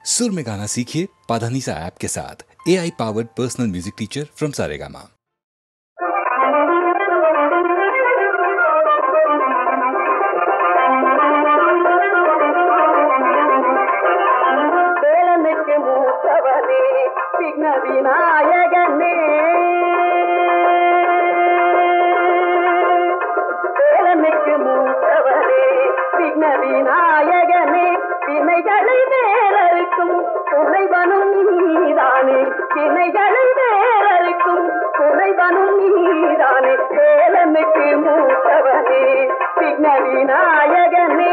सुर में गाना सीखिए पाधानीसा ऐप के साथ। AI powered personal music teacher from Saregama. விநாயகனே வேலனுக்கு மூத்தவனே விக்ன விநாயகனே வினைகளை வேறறுக்கும் துணைவனும் நீதானே வினைகளை வேறறுக்கும் துணைவனும் நீதானே வேலனுக்கு மூத்தவனே விக்ன விநாயகனே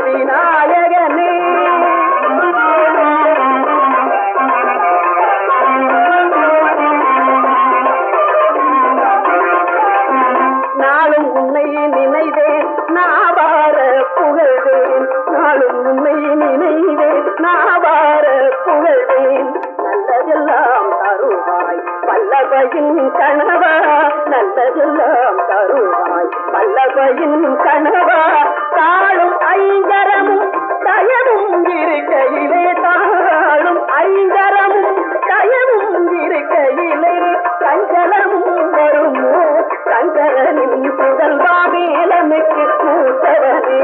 விநாயகனே நாளும் உன்னை நினைவேன் நாவார புகழ்வேன் நாளும் உன்னை நினைவேன் நாவார புகழ்வேன் நல்லதெல்லாம் தருவாய் வல்லபையின் கணவா நல்லதெல்லாம் தருவாய் வல்லபையின் கணவா தாழும் ஐங்கரமும் தயவும் இருக்கையிலே தாழும் ஐங்கரமும் தயவும் இருக்கையிலே சஞ்சலமும் வருமோ சங்கரனின் புகழ்வா வேலனுக்கு மூத்தவனே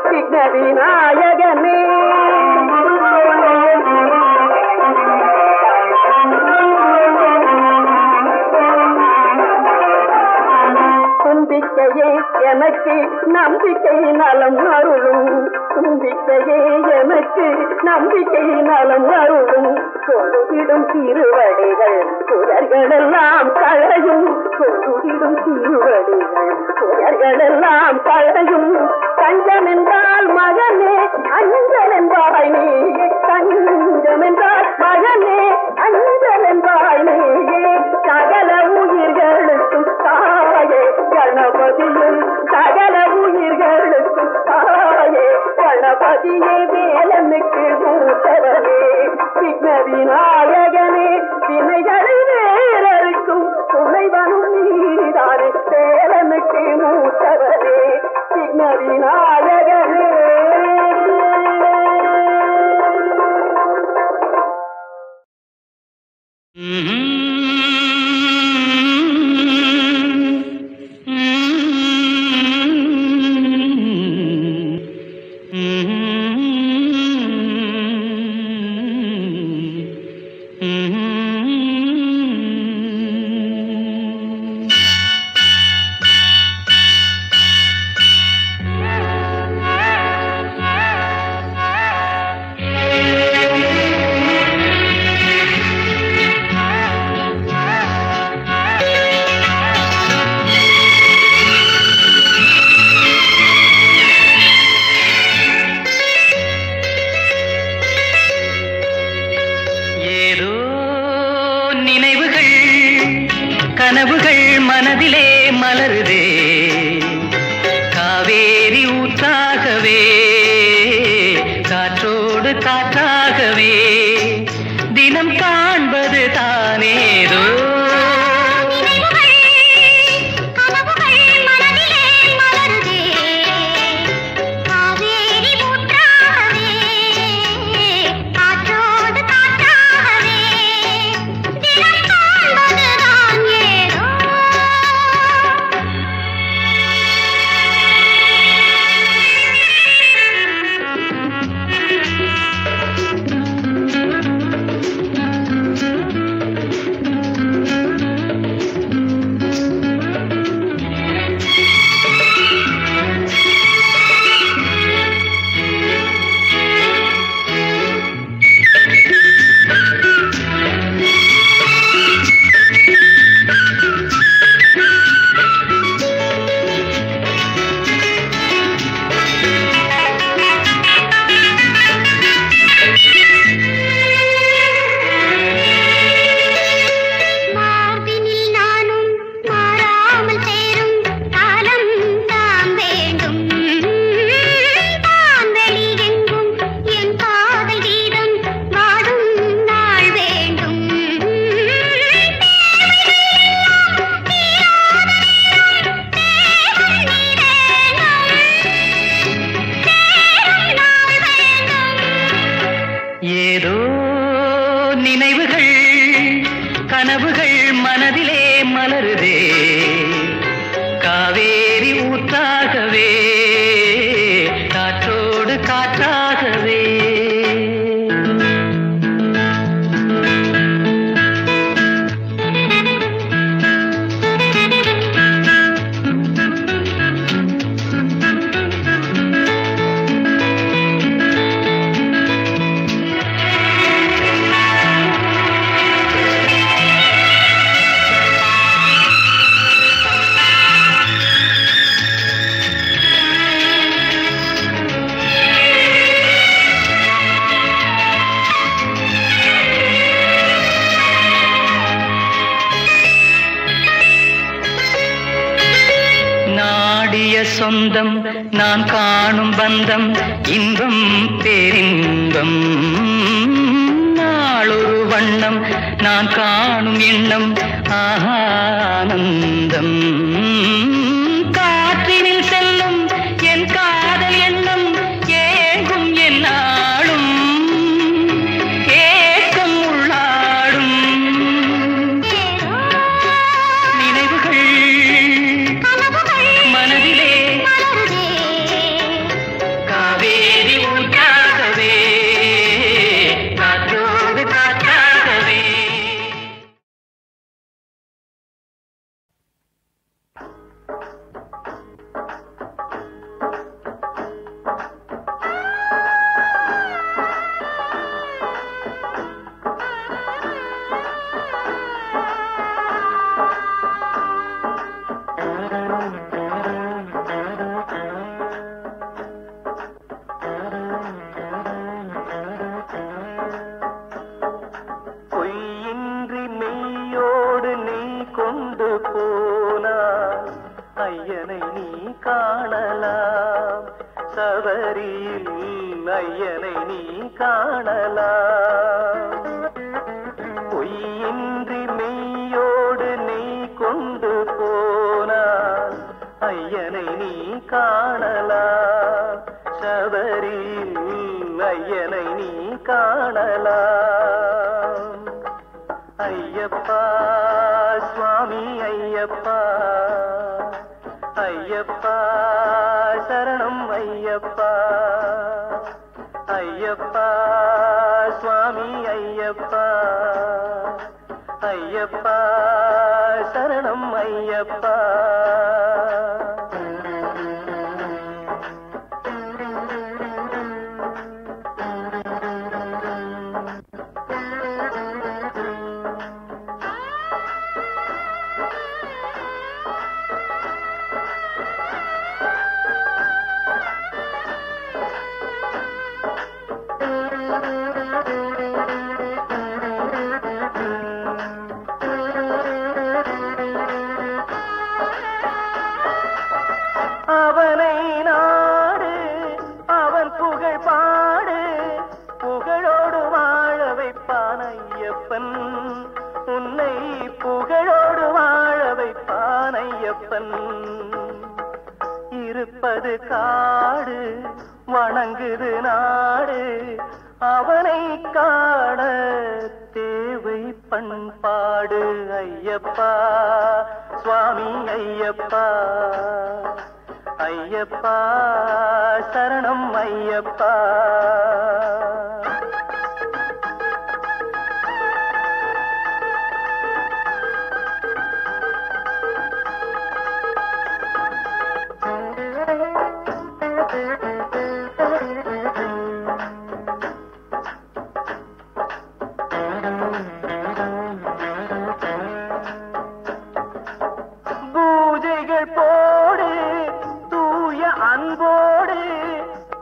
விக்ன விநாயகனே தும்பிக்கையே எனக்கு நம்பிக்கை நலம் அருளும் தும்பிக்கையே எனக்கு நம்பிக்கை நலம் அருளும் தொழுகிடும் திருவடிகள் புதர்களெல்லாம் களையும் தொழுகிடும் திருவடிகள் புதர்களெல்லாம் களையும் கஞ்சம் என்றால் மகனே அஞ்சல் என்பாய் நீயே கஞ்சம் என்றால் மகனே அஞ்சல் என்பாய் நீயே சகல உயிர்களுக்கும் தாயே கணபதியும் சகல உயிர்களுக்கும் தாயே கணபதியே வேலனுக்கு மூத்தவனே விக்ன விநாயகனே வினைகளை வேறறுக்கும் துணைவனும் நீதானே வேலனுக்கு மூத்தவனே விக்ன விநாயகனே கனவுகள் மனதிலே மலருதே காவேரி ஊற்றாகவே காற்றோடு காற்றாகவே தினம் காண்பது தானேதோ காணும் பந்தம் இன்பம் பேரின்பம். நாளொரு வண்ணம் நான் காணும் எண்ணம் ஆனந்தம். காற்றினில் செல்லும் என் காதல் எண்ணம் ஏங்கும் என்னாலும் ஏக்கம் உள்ளாடும். நினைவுகள் மனதிலே காவேரி ஊற்றாகவே காற்றோடு காற்றாகவே. பொய்யின்றி மெய்யோடு நீ கொண்டு போனாய் ஐயனை நீ காணலாம். சபரியில் ஐயனை நீ காணலாம். பொய்யின்றி மெய்யோடு நீ கொண்டு போனாய் ஐயனை நீ காணலாம். சபரியில் ஐயனை நீ காணலாம். ஐயப்பா சுவாமி ஐயப்பா ஐயப்பா சரணம் ஐயப்பா. ஐயப்பா சுவாமி ஐயப்பா ஐயப்பா சரணம் ஐயப்பா. அவனை நாடு அவன் புகழ் பாடு புகழோடு வாழ வைப்பான் ஐயப்பன். உன்னை புகழோடு வாழ வைப்பான் ஐயப்பன். இருப்பது காடு வணங்குது நாடு அவனை காண தேவை பண்பாடு. ஐயப்பா சுவாமி ஐயப்பா ஐயப்பா சரணம் ஐயப்பா. பூஜைகள் போடு தூய அன்போடு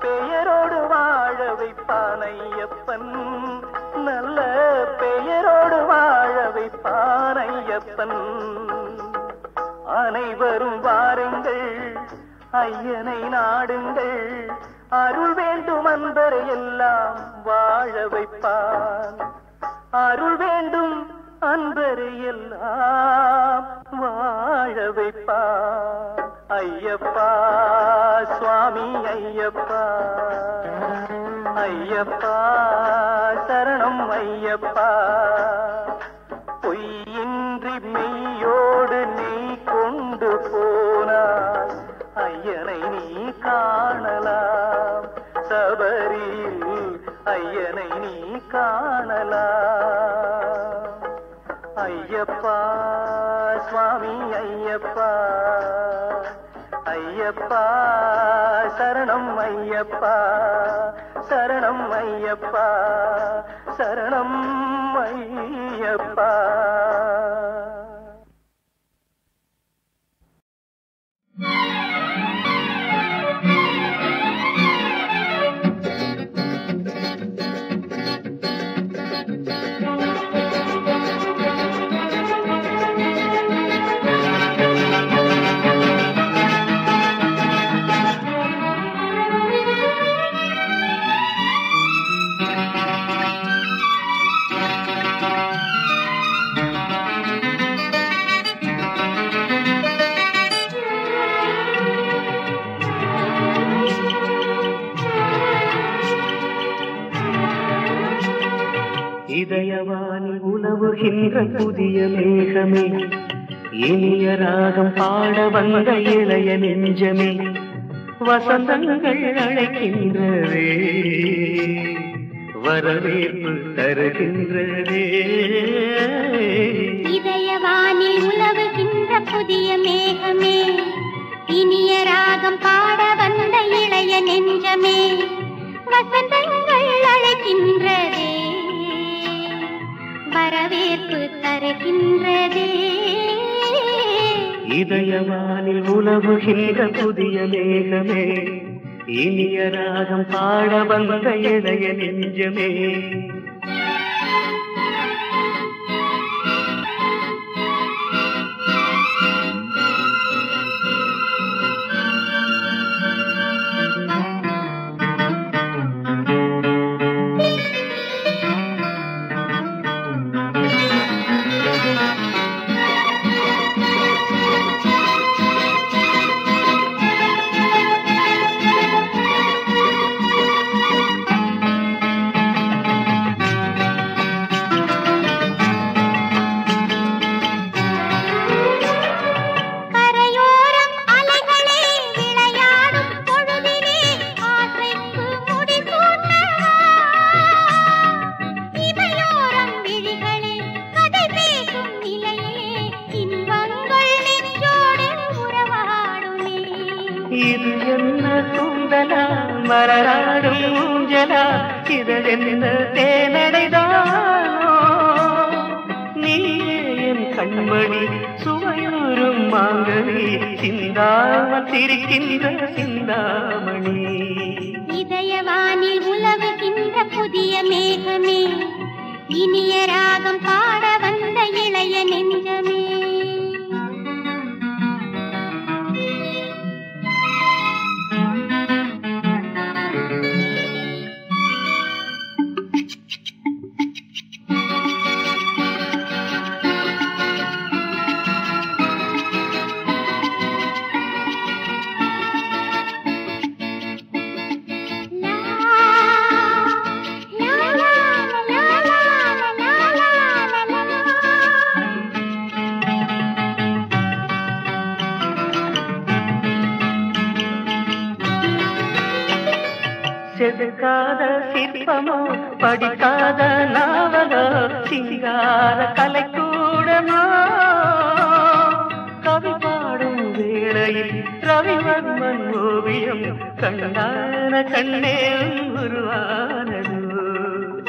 பெயரோடு வாழ வைப்பான் ஐயப்பன். நல்ல பெயரோடு வாழ வைப்பான் ஐயப்பன். அனைவரும் வாருங்கள் ஐயனை நாடுங்கள். அருள் வேண்டும் அன்பரை எல்லாம் வாழ வைப்பான். அருள் வேண்டும் அன்பரை எல்லாம் வாழ வைப்பான். ஐயப்பா சுவாமி ஐயப்பா ஐயப்பா சரணம் ஐயப்பா. பொய்யின்றி மெய்யோடு நீ கொண்டு போனாய் ஐயனை நீ காணலாம். சபரியில் ஐயனை நீ காணலாம். ஐயப்பா சுவாமி ஐயப்பா ஐயப்பா சரணம் ஐயப்பா சரணம் ஐயப்பா சரணம் ஐயப்பா. உலவுகின்ற புதிய மேகமே, இனிய ராகம் பாட வந்த இளைய நெஞ்சமே, வசந்தங்கள் அழைக்கின்றதே, வரவேற்பு தருகின்றதே. இதயவானில் உலவுகின்ற புதிய மேகமே, இனிய ராகம் பாட வந்த இளைய நெஞ்சமே, வசந்தங்கள் அழைக்கின்றதே, வரவேற்பு தருகின்றதே. இதயவானில் உலவுகின்ற புதிய மேகமே, இனிய ராகம் பாட வந்த இளைய நெஞ்சமே. இது என்ன சுந்தலா மலராடும் ஊஞ்சலா, இதென்ன தேனடைதானோ, நீயே என் கண்மணி சுவையூரும் மாங்கனி, சிந்தாமல் சிரிக்கின்ற சிந்தாமணி. இதயவானில் உலவுகின்ற புதிய மேகமே, இனிய ராகம் பாட வந்த இளைய நெஞ்சமே. செதுக்காத சிற்பமோ படிக்காத நாவலோ, சிங்கார கலைக்கூடமோ, கவி பாடும் வேளையில் ரவிவர்மன் ஓவியம் கண்ணான கண்ணே உருவானது.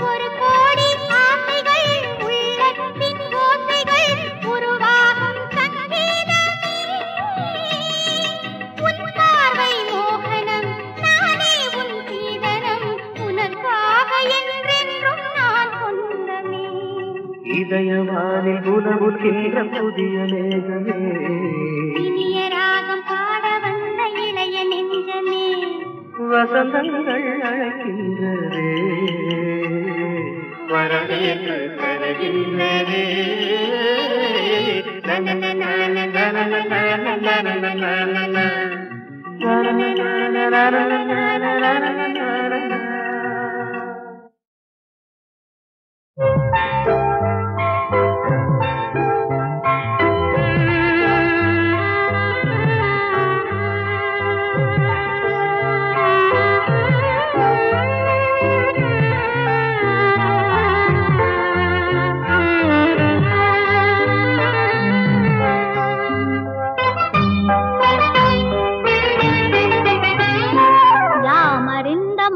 ஒரு கோடி ஆசைகள் உள்ளத்தின் ஓசைகள் உருவாகும் சங்கீதமே, உன் பார்வை மோகனம், நானே உன் சீதனம், உனக்காக என்றென்றும் நான் சொந்தமே. இதயவானில் உலவுகின்ற புதிய மேகமே, இனிய ராகம் பாட வந்த இளைய நெஞ்சமே, வசந்தங்கள் அழைக்கின்றதே, வரவேற்பு தருகின்றதே.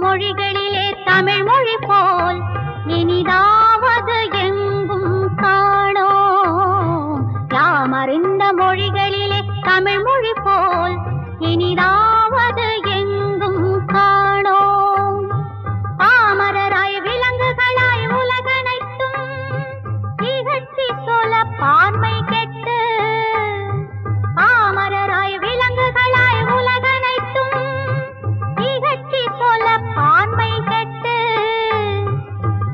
மொழிகளிலே தமிழ் மொழி போல் இனிதாவது எங்கும் காணோம். யாமறிந்த மொழிகளிலே தமிழ் மொழி போல் இனிதாவது எங்கும் காணோம். பாமரராய் விலங்குகளாய் உலகனைத்தும் இகழ்ச்சி சொல்ல பார்மை கெட்டு, பாமரராய் விலங்குகளாய் உலகனைத்தும் இகழ்ச்சி சொல்ல பான்மை கெட்டு,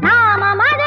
நாம மத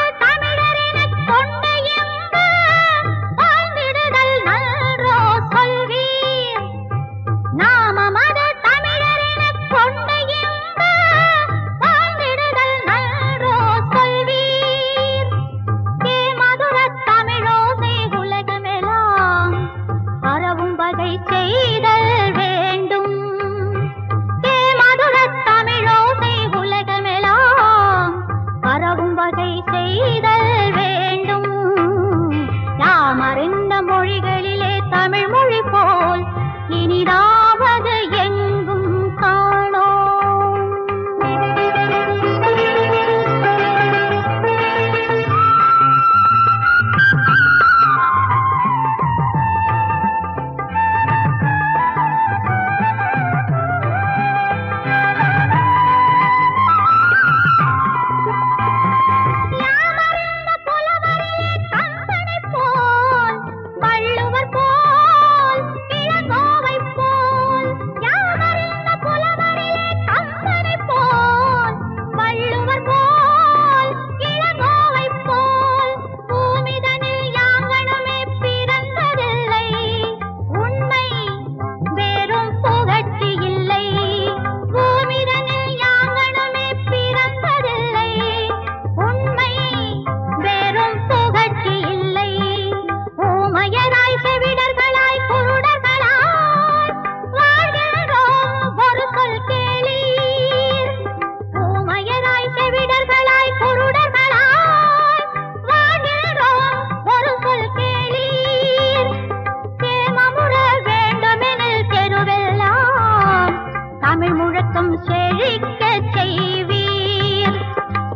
செய்வீர்.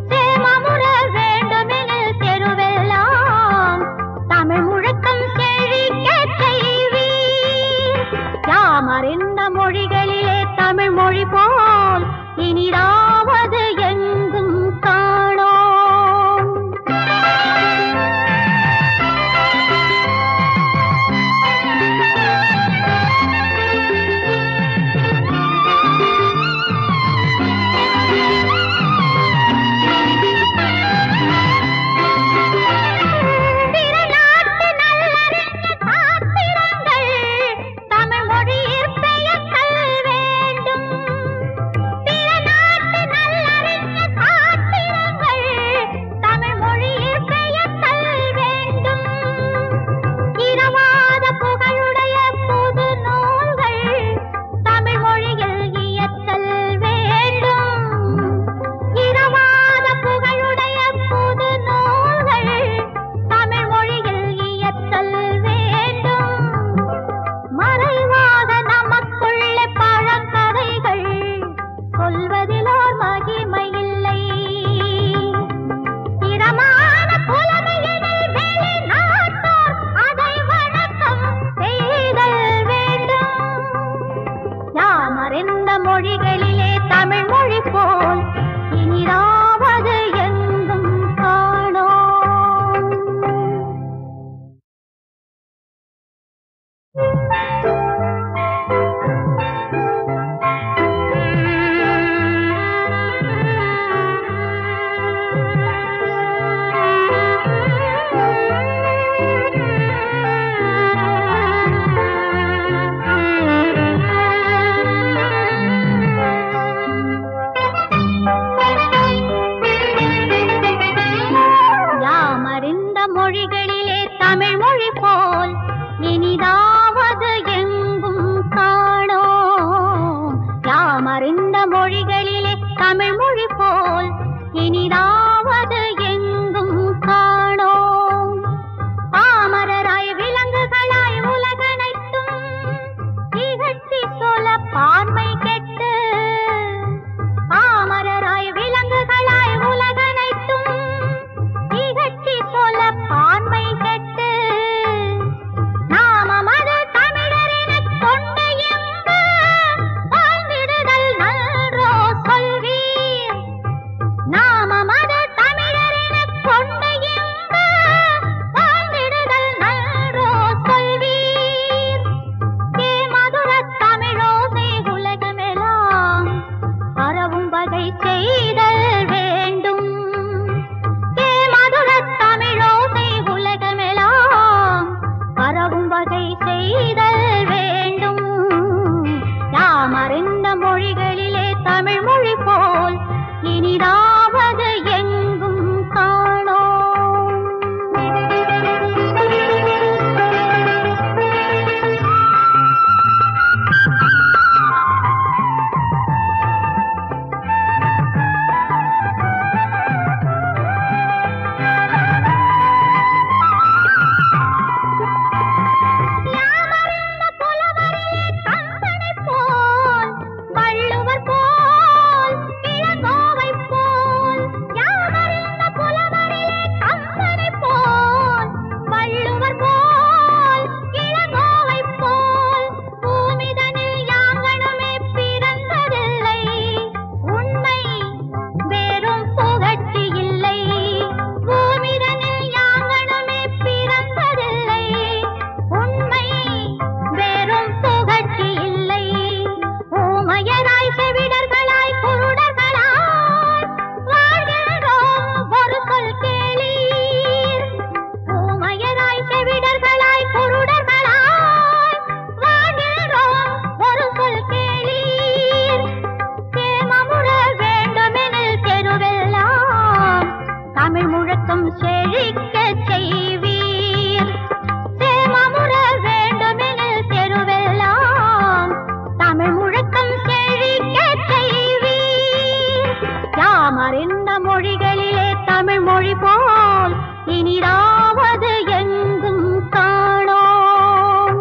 சேமமுற வேண்டுமெனில் தெருவெல்லாம் தமிழ் முழக்கம் செழிக்க செய்வீர். யாமறிந்த மொழிகளிலே தமிழ் மொழி போல் இனிதாவது எங்கும் காணோம். மொழிகளிலே தமிழ் மொழி போல் இனிதாவது எங்கும் காணோம். மொழிகளிலே தமிழ் மொழி போல் இனிதாவது எங்கும் காணோம். யாமறிந்த மொழிகளிலே தமிழ் மொழி போல் இனிதாவது எங்கும் காணோம். பாமரராய் விலங்குகளாய் உலகனைத்தும் திகழ்ச்சி சொல்ல பார்மை கெட்டு, பாமரராய் விலங்குகளாய் உலகனைத்தும் திகழ்ச்சி சொல்ல பான்மை கெட்டு, நாமமது தமிழர் எனக் கொண்டு எங்கு வாழ்ந்திடுதல் நன்றோ சொல்வீர். நாமமது தமிழர் எனக் கொண்டு எங்கு வாழ்ந்திடுதல் நன்றோ சொல்வீர். மதுரத் தமிழோசை உலகமெல்லாம் பரவும் வகை செய்தல் வேண்டும். தமிழோசை உலகமெல்லாம் பரவும் வகை செய்தல் வேண்டும். யாமறிந்த மொழிகளிலே தமிழ் மொழி போல் இனிதாவது எங்கும் காணோம். மொழிகளிலே தமிழ் மொழி போல் இனிதாவது எங்கும் காணோம்.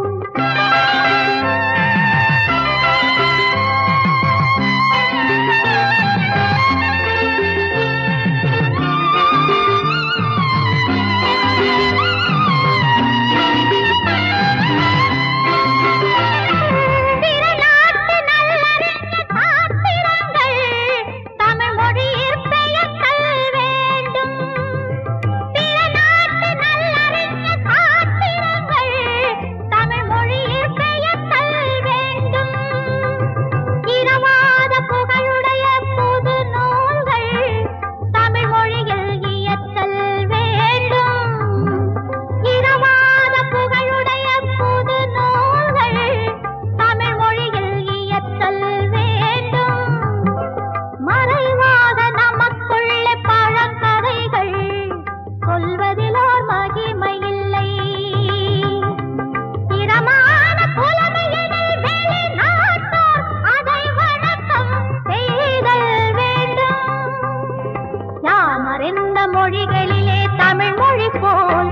மறைந்த மொழிகளிலே தமிழ் மொழி போல்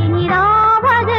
இனிதாவது